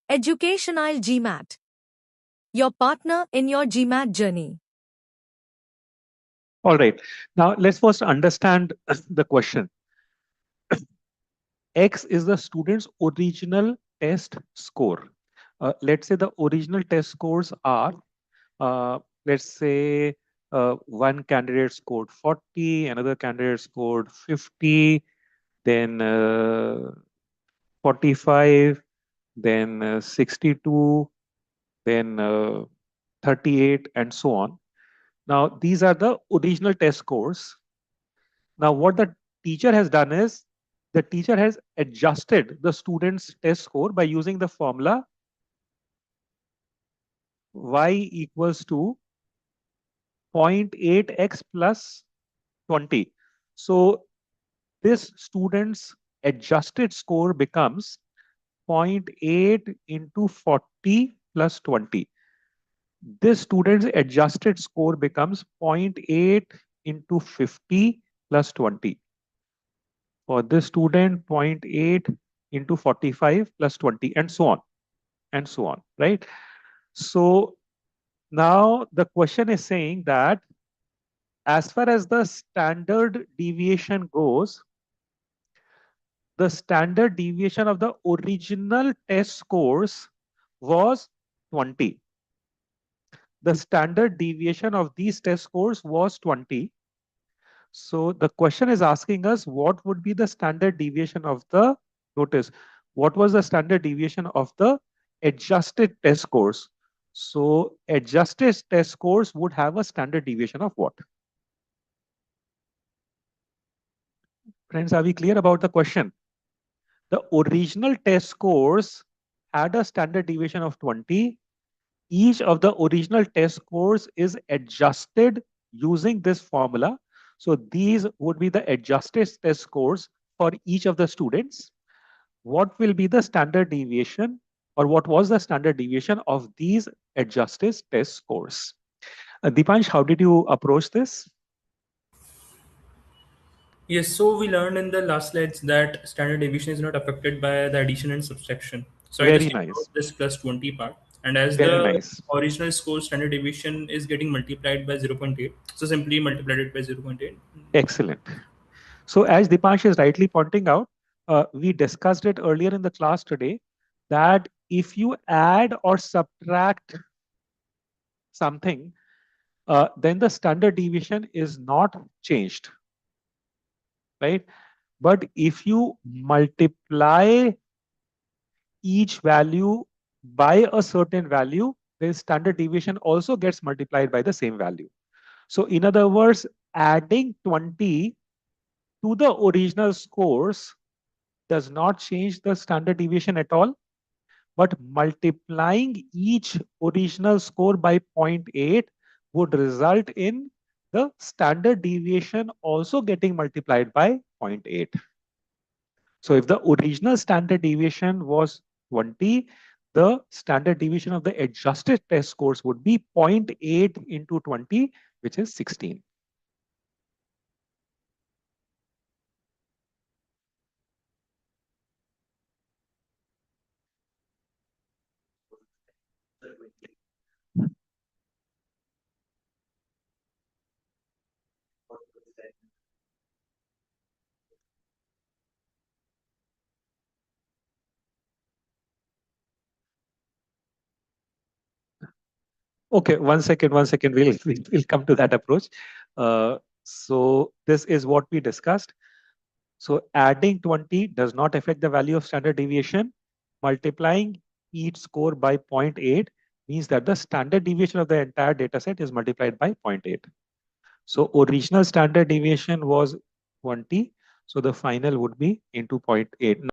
Educational GMAT. Your partner in your GMAT journey. All right. Now let's first understand the question. X is the student's original test score. Let's say the original test scores are, let's say one candidate scored 40, another candidate scored 50, then 45, then 62, then 38, and so on. Now, these are the original test scores. Now, what the teacher has done is the teacher has adjusted the student's test score by using the formula y equals to 0.8x plus 20. So this student's adjusted score becomes 0.8 into 40 plus 20. This student's adjusted score becomes 0.8 into 50 plus 20. For this student, 0.8 into 45 plus 20, and so on, and so on, right? So now the question is saying that as far as the standard deviation goes, the standard deviation of the original test scores was 20. The standard deviation of these test scores was 20. So the question is asking us what would be the standard deviation of the, notice, what was the standard deviation of the adjusted test scores? So adjusted test scores would have a standard deviation of what? Friends, are we clear about the question? The original test scores had a standard deviation of 20. Each of the original test scores is adjusted using this formula. So these would be the adjusted test scores for each of the students. What will be the standard deviation, or what was the standard deviation of these adjusted test scores? Dipansh, how did you approach this? Yes, so we learned in the last slides that standard deviation is not affected by the addition and subtraction. So I Very just ignored nice. this plus 20 part. And as Very the nice. original score standard deviation is getting multiplied by 0.8, so simply multiplied it by 0.8. Excellent. So as Dipansh is rightly pointing out, we discussed it earlier in the class today that if you add or subtract something, then the standard deviation is not changed, right? But if you multiply each value by a certain value, the standard deviation also gets multiplied by the same value. So in other words, adding 20 to the original scores does not change the standard deviation at all, but multiplying each original score by 0.8 would result in the standard deviation also getting multiplied by 0.8. So if the original standard deviation was 20, the standard deviation of the adjusted test scores would be 0.8 into 20, which is 16. Okay, one second, one second. We'll come to that approach. So this is what we discussed. So adding 20 does not affect the value of standard deviation. Multiplying each score by 0.8 means that the standard deviation of the entire data set is multiplied by 0.8. So original standard deviation was 20. So the final would be into 0.8.